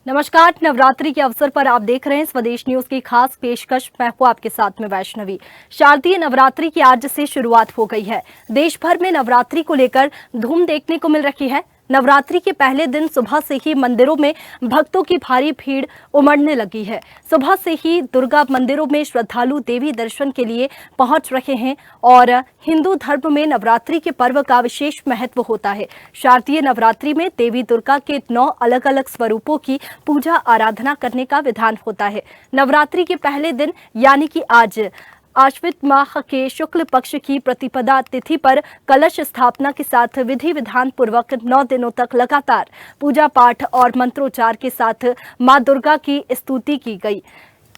नमस्कार। नवरात्रि के अवसर पर आप देख रहे हैं स्वदेश न्यूज की खास पेशकश। मैं हूं आपके साथ में वैष्णवी। शारदीय नवरात्रि की आज से शुरुआत हो गई है। देश भर में नवरात्रि को लेकर धूम देखने को मिल रही है। नवरात्रि के पहले दिन सुबह से ही मंदिरों में भक्तों की भारी भीड़ उमड़ने लगी है। सुबह से ही दुर्गा मंदिरों में श्रद्धालु देवी दर्शन के लिए पहुंच रहे हैं और हिंदू धर्म में नवरात्रि के पर्व का विशेष महत्व होता है। शारदीय नवरात्रि में देवी दुर्गा के 9 अलग अलग स्वरूपों की पूजा आराधना करने का विधान होता है। नवरात्रि के पहले दिन यानी कि आज आश्वित माह के शुक्ल पक्ष की प्रतिपदा तिथि पर कलश स्थापना के साथ विधि विधान पूर्वक 9 दिनों तक लगातार पूजा पाठ और मंत्रोच्चार के साथ मां दुर्गा की स्तुति की गई।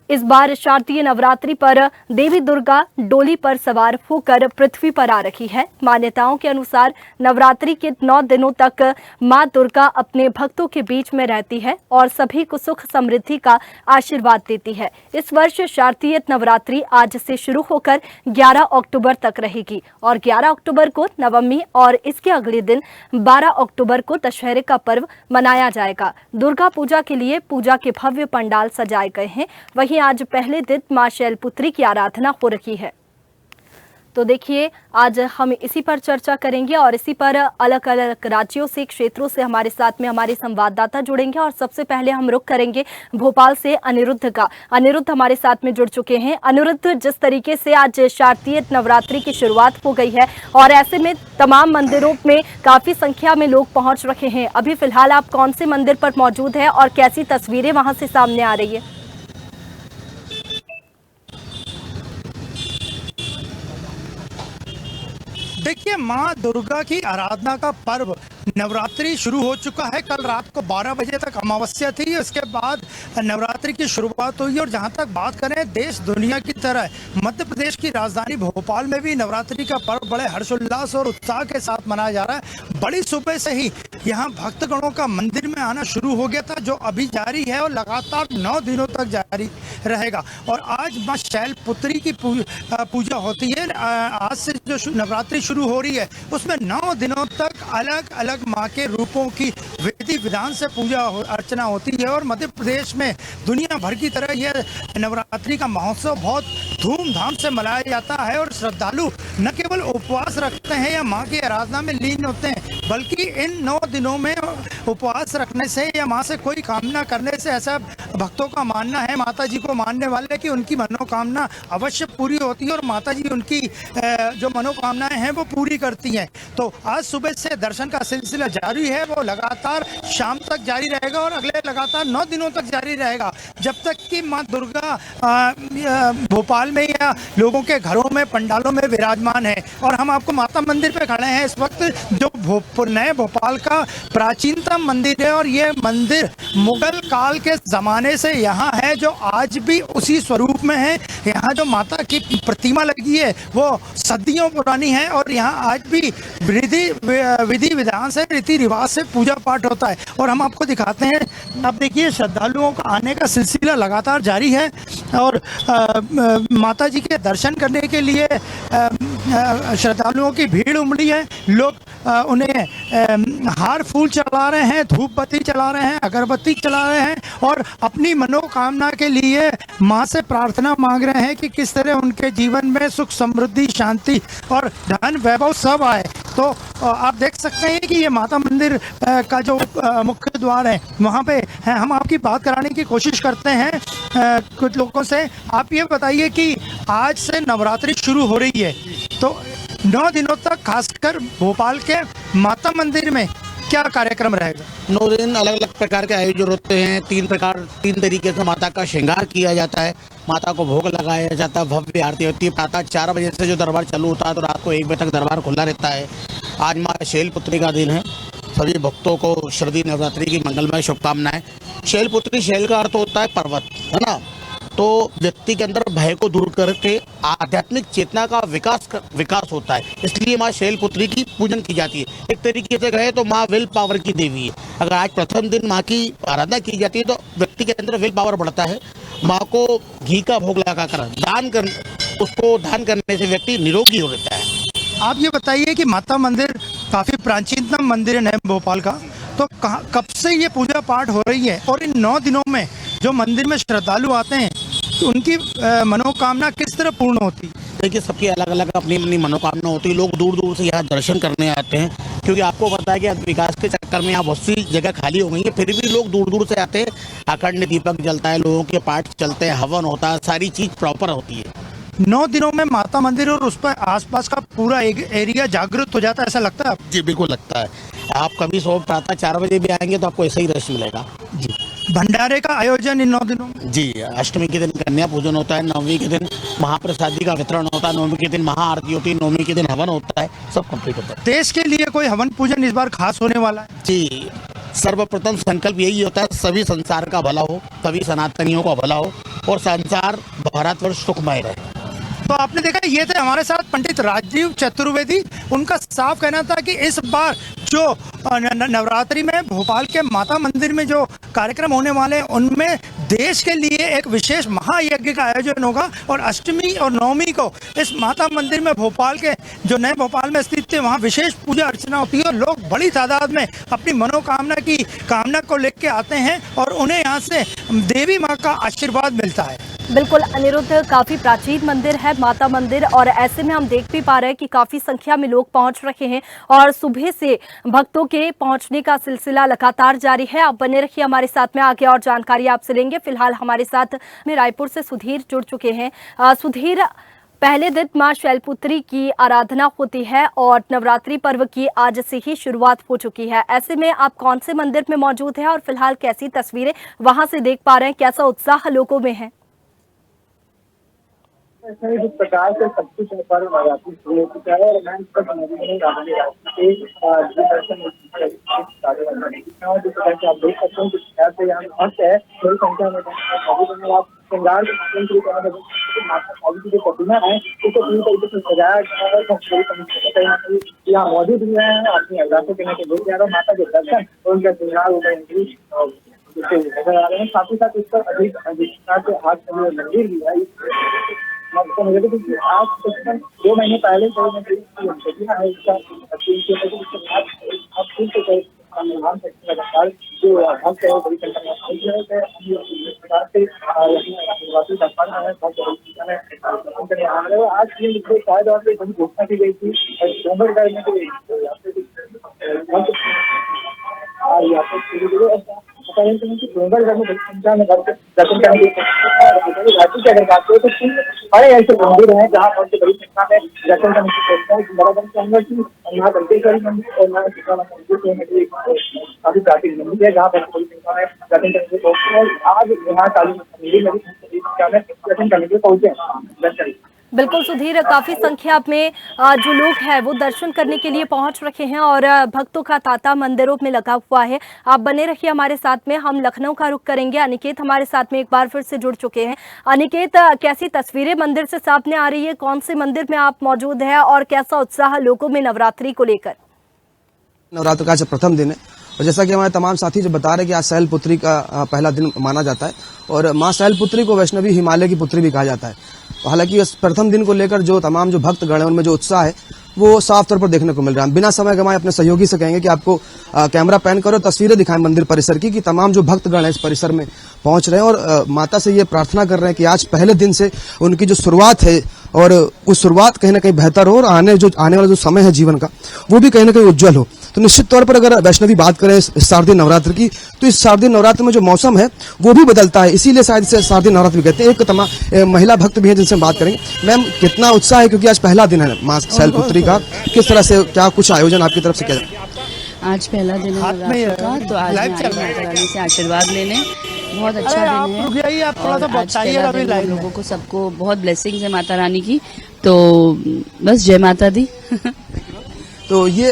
इस बार शारदीय नवरात्रि पर देवी दुर्गा डोली पर सवार होकर पृथ्वी पर आ रही है। मान्यताओं के अनुसार नवरात्रि के 9 दिनों तक मां दुर्गा अपने भक्तों के बीच में रहती है और सभी को सुख समृद्धि का आशीर्वाद देती है। इस वर्ष शारदीय नवरात्रि आज से शुरू होकर 11 अक्टूबर तक रहेगी और 11 अक्टूबर को नवमी और इसके अगले दिन 12 अक्टूबर को दशहरे का पर्व मनाया जाएगा। दुर्गा पूजा के लिए पूजा के भव्य पंडाल सजाए गए हैं। वहीं आज पहले दिन मां शैलपुत्री की आराधना हो रही है। तो देखिए, आज हम इसी पर चर्चा करेंगे और इसी पर अलग अलग राज्यों से, क्षेत्रों से हमारे साथ में हमारे संवाददाता जुड़ेंगे। और सबसे पहले हम रुख करेंगे भोपाल से अनिरुद्ध का। अनिरुद्ध हमारे साथ में जुड़ चुके हैं। अनिरुद्ध, जिस तरीके से आज शारदीय नवरात्रि की शुरुआत हो गई है और ऐसे में तमाम मंदिरों में काफी संख्या में लोग पहुंच रहे हैं, अभी फिलहाल आप कौन से मंदिर पर मौजूद है और कैसी तस्वीरें वहां से सामने आ रही है? देखिए, माँ दुर्गा की आराधना का पर्व नवरात्रि शुरू हो चुका है। कल रात को 12 बजे तक अमावस्या थी, उसके बाद नवरात्रि की शुरुआत हुई। और जहाँ तक बात करें देश दुनिया की तरह मध्य प्रदेश की राजधानी भोपाल में भी नवरात्रि का पर्व बड़े हर्षोल्लास और उत्साह के साथ मनाया जा रहा है। बड़ी सुबह से ही यहाँ भक्तगणों का मंदिर में आना शुरू हो गया था, जो अभी जारी है और लगातार 9 दिनों तक जारी रहेगा। और आज माँ शैलपुत्री की पूजा होती है। आज से जो नवरात्रि शुरू हो रही है उसमें 9 दिनों तक अलग अलग माँ के रूपों की विधि विधान से पूजा अर्चना होती है। और मध्य प्रदेश में दुनिया भर की तरह यह नवरात्रि का महोत्सव बहुत धूमधाम से मनाया जाता है। और श्रद्धालु न केवल उपवास रखते हैं या माँ की आराधना में लीन होते हैं, बल्कि इन 9 दिनों में उपवास रखने से या माँ से कोई कामना करने से, ऐसा भक्तों का मानना है, माता जी को मानने वाले, कि उनकी मनोकामना अवश्य पूरी होती है और माता जी उनकी जो मनोकामनाएं हैं वो पूरी करती हैं। तो आज सुबह से दर्शन का सिलसिला जारी है, वो लगातार शाम तक जारी रहेगा और अगले लगातार 9 दिनों तक जारी रहेगा, जब तक कि माँ दुर्गा भोपाल में या लोगों के घरों में, पंडालों में विराजमान है। और हम आपको माता मंदिर पे खड़े हैं इस वक्त, जो नए भोपाल का प्राचीनतम मंदिर है। और ये मंदिर मुगल काल के ज़माने से यहाँ है, जो आज भी उसी स्वरूप में है। यहाँ जो माता की प्रतिमा लगी है वो सदियों पुरानी है और यहाँ आज भी विधि विधान से, रीति रिवाज से पूजा पाठ होता है। और हम आपको दिखाते हैं, अब देखिए श्रद्धालुओं का आने का सिलसिला लगातार जारी है। और माता जी के दर्शन करने के लिए श्रद्धालुओं की भीड़ उमड़ी है। लोग उन्हें हार फूल चला रहे हैं, धूप बत्ती चला रहे हैं, अगरबत्ती चला रहे हैं और अपनी मनोकामना के लिए माँ से प्रार्थना मांग रहे हैं कि किस तरह उनके जीवन में सुख समृद्धि, शांति और धन वैभव सब आए। तो आप देख सकते हैं कि ये माता मंदिर का जो मुख्य द्वार है वहाँ पे हम आपकी बात कराने की कोशिश करते हैं कुछ लोगों से। आप ये बताइए कि आज से नवरात्रि शुरू हो रही है, तो 9 दिनों तक खासकर भोपाल के माता मंदिर में क्या कार्यक्रम रहेगा? 9 दिन अलग अलग प्रकार के आयोजन होते हैं। 3 तरीके से माता का श्रृंगार किया जाता है, माता को भोग लगाया जाता है, भव्य आरती होती है। प्रातः 4 बजे से जो दरबार चालू होता है तो रात को 1 बजे तक दरबार खुला रहता है। आज माँ शैलपुत्री का दिन है। सभी भक्तों को शारदीय नवरात्रि की मंगलमय शुभकामनाएं। शैलपुत्री, शैल का अर्थ होता है पर्वत, है ना। तो व्यक्ति के अंदर भय को दूर करके आध्यात्मिक चेतना का विकास होता है, इसलिए माँ शैलपुत्री की पूजन की जाती है। एक तरीके से कहे तो माँ विल पावर की देवी है। अगर आज प्रथम दिन माँ की आराधना की जाती है तो व्यक्ति के अंदर विल पावर बढ़ता है। माँ को घी का भोग लगाकर उसको दान करने से व्यक्ति निरोगी हो रहता है। आप ये बताइए कि माता मंदिर काफ़ी प्राचीनतम मंदिर है नए भोपाल का, तो कब से ये पूजा पाठ हो रही है और इन 9 दिनों में जो मंदिर में श्रद्धालु आते हैं तो उनकी मनोकामना किस तरह पूर्ण होती है? देखिए, सबकी अलग अलग अपनी अपनी मनोकामना होती है। लोग दूर दूर से यहाँ दर्शन करने आते हैं, क्योंकि आपको पता है कि विकास के चक्कर में यहाँ बहुत सी जगह खाली हो गई है, फिर भी लोग दूर दूर से आते हैं। अखंड दीपक जलता है, लोगों के पाठ चलते हैं, हवन होता है, सारी चीज प्रॉपर होती है। 9 दिनों में माता मंदिर और उस पर आसपास का पूरा एरिया जागृत हो जाता है, ऐसा लगता है आपको? जी बिल्कुल लगता है। आप कभी सुबह प्रातः 4 बजे भी आएंगे तो आपको ऐसा ही रश मिलेगा। जी। भंडारे का आयोजन इन 9 दिनों में? जी, अष्टमी के दिन कन्या पूजन होता है, नवमी के दिन महाप्रसादी का वितरण होता है, नवमी के दिन महाआरती होती है, नवमी के दिन हवन होता है, सब कंप्लीट होता है। देश के लिए कोई हवन पूजन इस बार खास होने वाला है? जी, सर्वप्रथम संकल्प यही होता है, सभी संसार का भला हो, सभी सनातनियों का भला हो और संसार भारतवर्ष सुखमय रहे। तो आपने देखा, ये थे हमारे साथ पंडित राजीव चतुर्वेदी। उनका साफ कहना था कि इस बार जो नवरात्रि में भोपाल के माता मंदिर में जो कार्यक्रम होने वाले हैं उनमें देश के लिए एक विशेष महायज्ञ का आयोजन होगा और अष्टमी और नवमी को इस माता मंदिर में भोपाल के जो नए भोपाल में स्थित थे वहाँ विशेष पूजा अर्चना होती है और लोग बड़ी तादाद में अपनी मनोकामना की कामना को लेकर आते हैं और उन्हें यहाँ से देवी माँ का आशीर्वाद मिलता है। बिल्कुल अनिरुद्ध, काफी प्राचीन मंदिर है माता मंदिर और ऐसे में हम देख भी पा रहे हैं कि काफी संख्या में लोग पहुंच रहे हैं और सुबह से भक्तों के पहुंचने का सिलसिला लगातार जारी है। आप बने रखिए हमारे साथ में, आगे और जानकारी आपसे लेंगे। फिलहाल हमारे साथ में रायपुर से सुधीर जुड़ चुके हैं। सुधीर, पहले दिन मां शैलपुत्री की आराधना होती है और नवरात्रि पर्व की आज से ही शुरुआत हो चुकी है। ऐसे में आप कौन से मंदिर में मौजूद हैं और फिलहाल कैसी तस्वीरें वहां से देख पा रहे हैं, कैसा उत्साह लोगों में है? जिस प्रकार से सब कुछ पर्व नवरात्रि शुरू हो चुका है और मैं इस पर और जिस प्रकार से आप देख सकते हैं, जिस प्रकार से यहाँ भक्त है बड़ी संख्या में आप श्रृंगार के माध्यम से माता काली की जो प्रतिमा है उसको पूरी तरीके से सजाया गया है। यहाँ मौजूद हुए हैं अपनी अरदासों के लिए लोग जा रहे हैं, माता के दर्शन और उनका श्रृंगार नजर आ रहे हैं। साथ ही साथ इस पर अधिक विस्तार से आज मंदिर भी है। मुझे तो आज तकरीबन 2 महीने पहले लगातार जो भक्त है बड़ी संख्या में आज शायद और घोषणा की गई थी डोंगरगढ़ में डोंगरगढ़ में बड़ी संख्या में दर्शन करने राज्य की अगर बात करें तो बड़े ऐसे मंदिर हैं जहाँ पर बड़ी संख्या में दर्शन करने की कोशिश है। बराबर के अंदर की यहाँ दंतेश्वरी मंदिर और यहाँ सीता मंदिर काफी प्राचीन मंदिर है जहाँ पर बड़ी संख्या में दर्शन करने की कोशिश है। आज यहाँ काली मंदिर में बड़ी संख्या में दर्शन करने के लिए पहुंचे। बिल्कुल सुधीर, काफी संख्या में जो लोग हैं वो दर्शन करने के लिए पहुंच रखे हैं और भक्तों का तांता मंदिरों में लगा हुआ है। आप बने रहिए हमारे साथ में, हम लखनऊ का रुख करेंगे। अनिकेत हमारे साथ में एक बार फिर से जुड़ चुके हैं। अनिकेत, कैसी तस्वीरें मंदिर से सामने आ रही है? कौन से मंदिर में आप मौजूद है और कैसा उत्साह लोगों में नवरात्रि को लेकर? नवरात्र का आज प्रथम दिन है और जैसा कि हमारे तमाम साथी जो बता रहे हैं कि आज शैलपुत्री का पहला दिन माना जाता है और मां शैलपुत्री को वैष्णवी हिमालय की पुत्री भी कहा जाता है। हालांकि इस प्रथम दिन को लेकर जो तमाम जो भक्तगण हैं उनमें जो उत्साह है वो साफ तौर पर देखने को मिल रहा है। बिना समय गंवाए अपने सहयोगी से कहेंगे कि आपको कैमरा पैन करो, तस्वीरें दिखाएं मंदिर परिसर की कि तमाम जो भक्तगण है इस परिसर में पहुंच रहे हैं और माता से ये प्रार्थना कर रहे हैं कि आज पहले दिन से उनकी जो शुरुआत है और उस शुरुआत कहीं ना कहीं बेहतर हो और आने वाला जो समय है जीवन का वो भी कहीं ना कहीं उज्जवल हो। तो निश्चित तौर पर अगर वैष्णवी बात करें इस शारदीय नवरात्र की तो इस शारदीय नवरात्र में जो मौसम है वो भी बदलता है, इसीलिए शायद इसे शारदीय नवरात्र भी कहते हैं। एक महिला भक्त भी है जिनसे हम बात करेंगे। मैम, कितना उत्साह है क्योंकि आज पहला दिन है मां शैलपुत्री का, किस तरह से क्या कुछ आयोजन आपकी तरफ से किया जाए? आज पहला दिन है नवरात्र का, तो आज मैं आई माता रानी से आशीर्वाद लेने। बहुत अच्छा दिन है और आज पहला दिन हम लोगों को सबको बहुत ब्लेसिंग्स है माता रानी की, तो बस जय माता दी। तो ये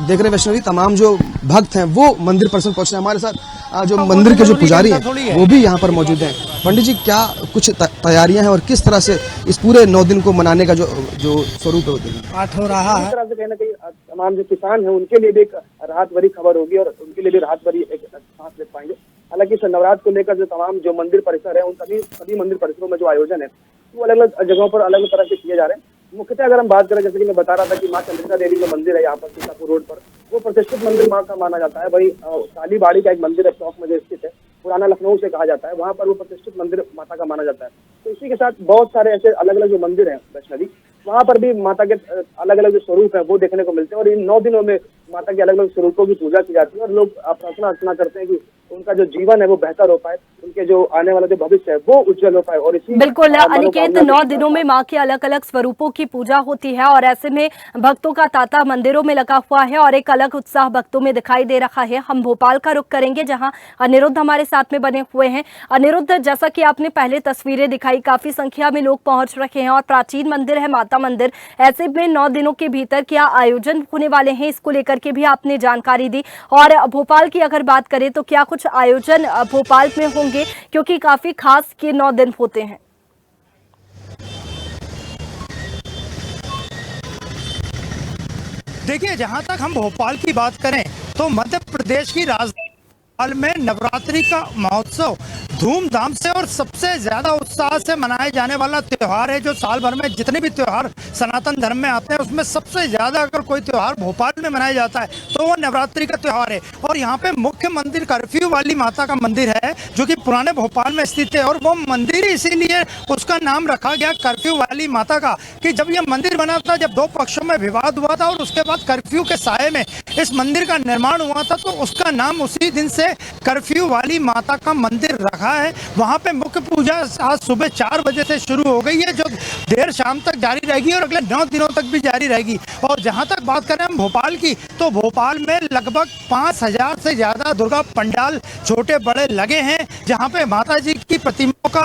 देख रहे वैष्णवी तमाम जो भक्त हैं वो मंदिर परिसर पहुंचे। हमारे साथ जो मंदिर के जो पुजारी हैं वो भी यहाँ पर मौजूद हैं। पंडित जी, क्या कुछ तैयारियां हैं और किस तरह से इस पूरे 9 दिन को मनाने का जो स्वरूप है पाठ हो रहा है? कहीं ना कहीं तमाम जो किसान हैं उनके लिए भी एक राहत भरी खबर होगी और उनके लिए भी राहत भरी एक सांस ले पाएंगे। हालांकि इस नवरात्र को लेकर जो तमाम जो मंदिर परिसर है उन सभी मंदिर परिसरों में जो आयोजन है वो अलग अलग जगहों पर अलग अलग तरह से किए जा रहे हैं। मुख्यतः अगर हम बात करें, जैसे कि मैं बता रहा था कि माँ चंद्रिका देवी जो मंदिर है यहाँ पर सीतापुर रोड पर, वो प्रतिष्ठित मंदिर माँ का माना जाता है। वही कालीबाड़ी का एक मंदिर है चौक में जो स्थित है, पुराना लखनऊ से कहा जाता है, वहाँ पर वो प्रतिष्ठित मंदिर माता का माना जाता है। तो इसी के साथ बहुत सारे ऐसे अलग अलग जो मंदिर हैं वैष्णवी, वहाँ पर भी माता के अलग अलग जो स्वरूप है वो देखने को मिलते हैं। और इन 9 दिनों में माता के अलग अलग स्वरूपों की पूजा की जाती है और लोग प्रार्थना अर्चना करते हैं कि उनका जो जीवन है वो बेहतर हो पाए, उनके जो आने वाला जो भविष्य है वो उज्जवल हो पाए। और इसी बिल्कुल अनिकेत, 9 दिनों में माँ के अलग अलग स्वरूपों की पूजा होती है और ऐसे में भक्तों का तांता मंदिरों में लगा हुआ है और एक अलग उत्साह भक्तों में दिखाई दे रहा है। हम भोपाल का रुख करेंगे जहां अनिरुद्ध हमारे साथ में बने हुए हैं। अनिरुद्ध, जैसा कि आपने पहले तस्वीरें दिखाई, काफी संख्या में लोग पहुंच रखे हैं और प्राचीन मंदिर है माता मंदिर, ऐसे में 9 दिनों के भीतर क्या आयोजन होने वाले हैं, इसको लेकर के भी आपने जानकारी दी। और भोपाल की अगर बात करें तो क्या कुछ आयोजन भोपाल में होंगे, क्योंकि काफी खास के 9 दिन होते हैं। देखिए, जहां तक हम भोपाल की बात करें तो मध्य प्रदेश की राजधानी भोपाल में नवरात्रि का महोत्सव धूमधाम से और सबसे ज्यादा उत्साह से मनाए जाने वाला त्योहार है। जो साल भर में जितने भी त्योहार सनातन धर्म में आते हैं उसमें सबसे ज्यादा अगर कोई त्योहार भोपाल में मनाया जाता है तो वो नवरात्रि का त्योहार है। और यहाँ पे मुख्य मंदिर कर्फ्यू वाली माता का मंदिर है जो कि पुराने भोपाल में स्थित है। और वो मंदिर इसीलिए उसका नाम रखा गया कर्फ्यू वाली माता का कि जब ये मंदिर बना था, जब 2 पक्षों में विवाद हुआ था और उसके बाद कर्फ्यू के साये में इस मंदिर का निर्माण हुआ था, तो उसका नाम उसी दिन से कर्फ्यू वाली माता का मंदिर रखा है। वहां पे मुख्य पूजा आज सुबह 4 बजे से शुरू हो गई है जो देर शाम तक जारी रहेगी और अगले 9 दिनों तक भी जारी रहेगी। और जहां तक बात करें हम भोपाल की, तो भोपाल में लगभग 5000 से ज्यादा दुर्गा पंडाल छोटे बड़े लगे हैं, जहां पे माता जी की प्रतिमाओं का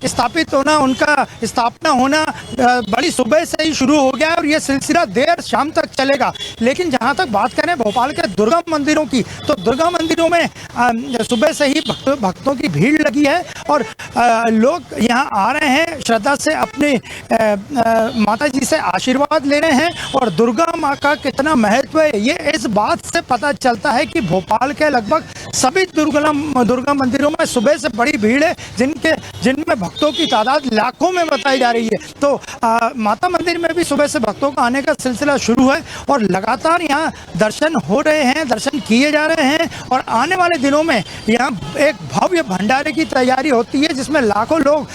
स्थापित होना, उनका स्थापना होना बड़ी सुबह से ही शुरू हो गया और ये सिलसिला देर शाम तक चलेगा। लेकिन जहां तक बात करें भोपाल के दुर्गा मंदिरों की, तो दुर्गा मंदिरों में सुबह से ही भक्तों की भीड़ लगी है और लोग यहाँ आ रहे हैं, श्रद्धा से अपने माता जी से आशीर्वाद ले रहे हैं। और दुर्गा माँ का कितना महत्व है ये इस बात से पता चलता है कि भोपाल के लगभग सभी दुर्गा मंदिरों में सुबह से बड़ी भीड़ है, जिनमें भक्तों की तादाद लाखों में बताई जा रही है। तो माता मंदिर में भी सुबह से भक्तों का आने का सिलसिला शुरू है और लगातार यहाँ दर्शन हो रहे हैं, दर्शन किए जा रहे हैं। और आने वाले दिनों में यहाँ एक भव्य भंडारे की तैयारी होती है जिसमें लाखों लोग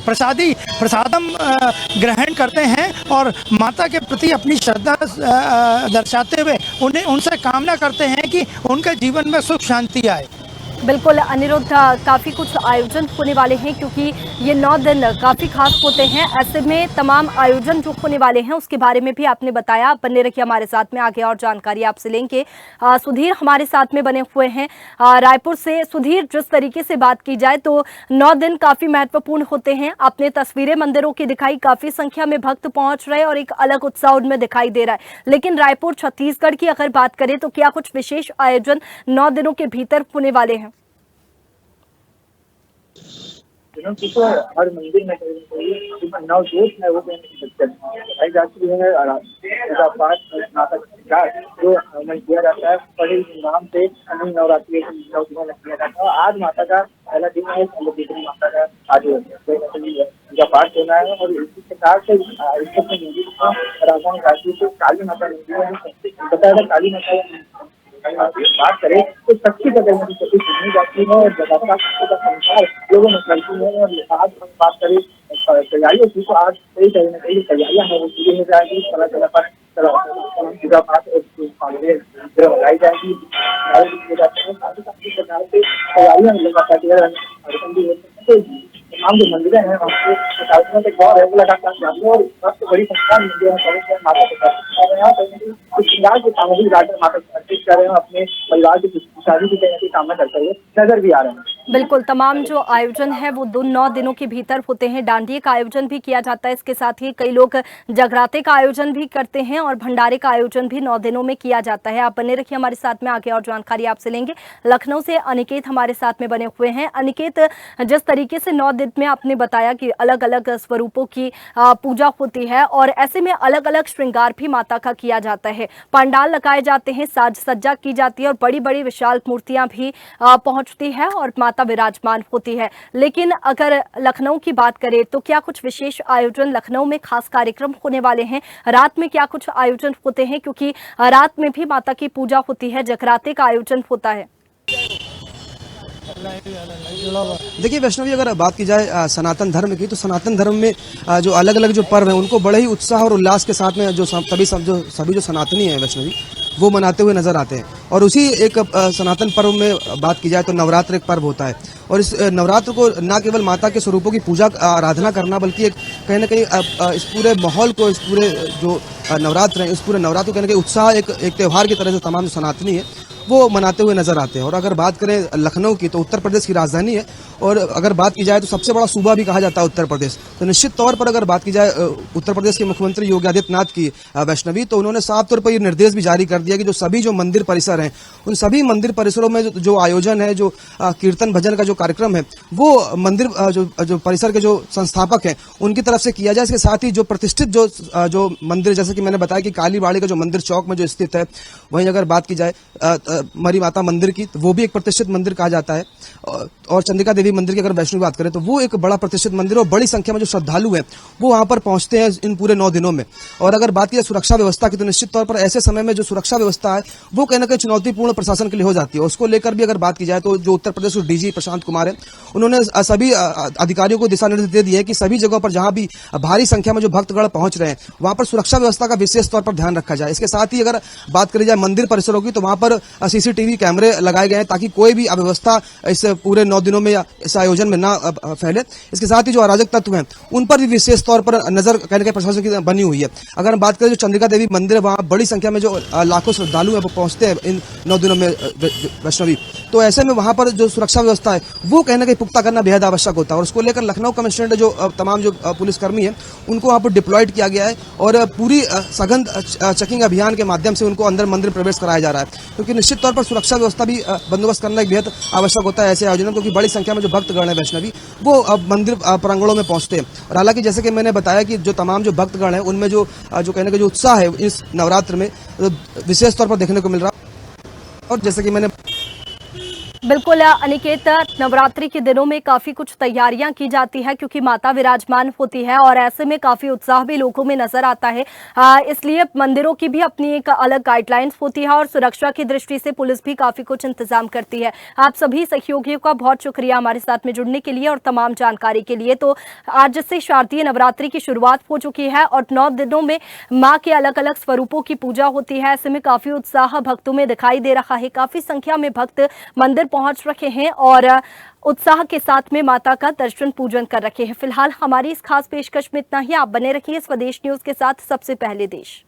प्रसादम ग्रहण करते हैं और माता के प्रति अपनी श्रद्धा दर्शाते हुए उनसे कामना करते हैं कि उनके जीवन में सुख शांति आए। बिल्कुल अनिरुद्ध, काफ़ी कुछ आयोजन होने वाले हैं क्योंकि ये 9 दिन काफ़ी खास होते हैं। ऐसे में तमाम आयोजन जो होने वाले हैं उसके बारे में भी आपने बताया। आप बने रखिए हमारे साथ में, आगे और जानकारी आपसे लेंगे। सुधीर हमारे साथ में बने हुए हैं रायपुर से। सुधीर, जिस तरीके से बात की जाए तो 9 दिन काफ़ी महत्वपूर्ण होते हैं। आपने तस्वीरें मंदिरों की दिखाई, काफ़ी संख्या में भक्त पहुँच रहे और एक अलग उत्साह उनमें दिखाई दे रहा है। लेकिन रायपुर छत्तीसगढ़ की अगर बात करें तो क्या कुछ विशेष आयोजन 9 दिनों के भीतर होने वाले हैं? तो हर मंदिर में नवजोत है वो बताई जाती है। पूजा पाठ जो किया जाता है बड़े धूमधाम से नवरात्रि 9 दिनों में किया जाता है। आज माता का पहला दिन है, दूसरी माता का आज पूजा पाठ होना है। और इसी के साथ राजधानी काशी से काली माता मंदिर है, बताया काली माता बात करें तो शक्ति का शक्ति सुनी जाती है और लगातार का संसार लोगों में चलती है। और आज हम बात करें तैयारियों की तो आज कई तरह कई तैयारियां हैं वो पूरी हो जाएगी। समय समय पर पूजा पाठ लगाई जाएगी, प्रकार से तैयारियां लगातार तमाम जो मंदिर हैं वहाँ पे गौर है वो लगातार जाती है और सबसे बड़ी संख्या में मंदिर है माता के कर रहे हैं। कुछ श्रृंगार की सामग्री लाकर माता को अर्पित कर रहे हैं, अपने परिवार की शादी की तैयारी कामना करते हुए नजर भी आ रहे हैं। बिल्कुल, तमाम जो आयोजन है वो 9 दिनों के भीतर होते हैं। डांडिया का आयोजन भी किया जाता है, इसके साथ ही कई लोग जगराते का आयोजन भी करते हैं और भंडारे का आयोजन भी 9 दिनों में किया जाता है। आप बने रखिए हमारे साथ में, आगे और जानकारी आपसे लेंगे। लखनऊ से अनिकेत हमारे साथ में बने हुए हैं। अनिकेत, जिस तरीके से 9 दिन में आपने बताया कि अलग अलग स्वरूपों की पूजा होती है और ऐसे में अलग अलग श्रृंगार भी माता का किया जाता है, पंडाल लगाए जाते हैं, साज सज्जा की जाती है और बड़ी बड़ी विशाल मूर्तियां भी पहुंचती है और माता माता विराजमान होती है। लेकिन अगर लखनऊ की बात करें तो क्या कुछ विशेष आयोजन लखनऊ में खास कार्यक्रम होने वाले हैं? रात में क्या कुछ आयोजन होते हैं? क्योंकि रात में भी माता की पूजा होती है, जगराते का आयोजन होता है। देखिए वैष्णवी, अगर बात की जाए सनातन धर्म की, तो सनातन धर्म में जो अलग अलग जो पर्व हैं उनको बड़े ही उत्साह और उल्लास के साथ में सभी जो सनातनी हैं वैष्णवी, वो मनाते हुए नजर आते हैं। और उसी एक सनातन पर्व में बात की जाए तो नवरात्र एक पर्व होता है। और इस नवरात्र को न केवल माता के स्वरूपों की पूजा आराधना करना, बल्कि एक कहीं ना कहीं इस पूरे माहौल को, इस पूरे जो नवरात्र हैं, इस पूरे नवरात्र को कहीं ना कहीं उत्साह एक त्यौहार की तरह से तमाम जो सनातनी है वो मनाते हुए नजर आते हैं। और अगर बात करें लखनऊ की, तो उत्तर प्रदेश की राजधानी है, और अगर बात की जाए तो सबसे बड़ा सूबा भी कहा जाता है उत्तर प्रदेश। तो निश्चित तौर पर अगर बात की जाए उत्तर प्रदेश के मुख्यमंत्री योगी आदित्यनाथ की वैष्णवी, तो उन्होंने साफ तौर पर ये निर्देश भी जारी कर दिया कि जो सभी जो मंदिर परिसर हैं, उन सभी मंदिर परिसरों में जो आयोजन है, जो कीर्तन भजन का जो कार्यक्रम है, वो मंदिर जो परिसर के जो संस्थापक हैं उनकी तरफ से किया जाए। इसके साथ ही जो प्रतिष्ठित जो मंदिर, जैसे कि मैंने बताया कि कालीबाड़ी का जो मंदिर चौक में जो स्थित है, वहीं अगर बात की जाए मरी माता मंदिर की, तो वो भी एक प्रतिष्ठित मंदिर कहा जाता है। और चंद्रिका देवी मंदिर की अगर वैष्णवी बात करें तो वो एक बड़ा प्रतिष्ठित मंदिर है, और बड़ी संख्या में जो श्रद्धालु हैं वो वहां पर पहुंचते हैं इन पूरे 9 दिनों में। और अगर बात की जाए सुरक्षा व्यवस्था की, तो निश्चित तौर पर ऐसे समय में जो सुरक्षा व्यवस्था है वो कहीं ना कहीं चुनौतीपूर्ण प्रशासन के लिए हो जाती है। उसको लेकर भी अगर बात की जाए तो जो उत्तर प्रदेश के डीजी प्रशांत कुमार है, उन्होंने सभी अधिकारियों को दिशा निर्देश दे दिए कि सभी जगहों पर जहां भी भारी संख्या में जो भक्तगण पहुंच रहे हैं वहां पर सुरक्षा व्यवस्था का विशेष तौर पर ध्यान रखा जाए। इसके साथ ही अगर बात करी जाए मंदिर परिसरों की, तो वहां पर सीसीटीवी कैमरे लगाए गए हैं ताकि कोई भी अव्यवस्था इस पूरे 9 दिनों में या इस आयोजन में ना फैले। इसके साथ ही जो अराजक तत्व हैं उन पर भी विशेष तौर पर नजर कहने के प्रशासन की बनी हुई है। अगर हम बात करें जो चंद्रिका देवी मंदिर है, वहां बड़ी संख्या में जो लाखों श्रद्धालु हैं वो पहुंचते हैं इन 9 दिनों में वैष्णवी, तो ऐसे में वहां पर जो सुरक्षा व्यवस्था है वो कहीं ना कहीं पुख्ता करना बेहद आवश्यक होता है। और उसको लेकर लखनऊ कमिश्नरेट जो तमाम जो पुलिसकर्मी है उनको वहां पर डिप्लॉयड किया गया है, और पूरी सघन चेकिंग अभियान के माध्यम से उनको अंदर मंदिर प्रवेश कराया जा रहा है, क्योंकि निश्चित तौर पर सुरक्षा व्यवस्था भी बंदोबस्त करना एक बेहद आवश्यक होता है ऐसे आयोजनों, क्योंकि बड़ी संख्या में जो भक्तगण है वैष्णवी वो अब मंदिर प्रांगणों में पहुंचते हैं। और हालांकि जैसे कि मैंने बताया कि जो तमाम जो भक्तगण है उनमें जो कहने का जो उत्साह है इस नवरात्र में विशेष तौर पर देखने को मिल रहा है। और जैसे कि मैंने बिल्कुल अनिकेत, नवरात्रि के दिनों में काफी कुछ तैयारियां की जाती है क्योंकि माता विराजमान होती है, और ऐसे में काफी उत्साह भी लोगों में नजर आता है। इसलिए मंदिरों की भी अपनी एक अलग गाइडलाइंस होती है, और सुरक्षा की दृष्टि से पुलिस भी काफी कुछ इंतजाम करती है। आप सभी सहयोगियों का बहुत शुक्रिया हमारे साथ में जुड़ने के लिए और तमाम जानकारी के लिए। तो आज से शारदीय नवरात्रि की शुरुआत हो चुकी है और 9 दिनों में माँ के अलग अलग स्वरूपों की पूजा होती है। ऐसे में काफी उत्साह भक्तों में दिखाई दे रहा है। काफी संख्या में भक्त मंदिर पहुंच रखे हैं और उत्साह के साथ में माता का दर्शन पूजन कर रखे हैं। फिलहाल हमारी इस खास पेशकश में इतना ही। आप बने रखिए स्वदेश न्यूज के साथ, सबसे पहले देश।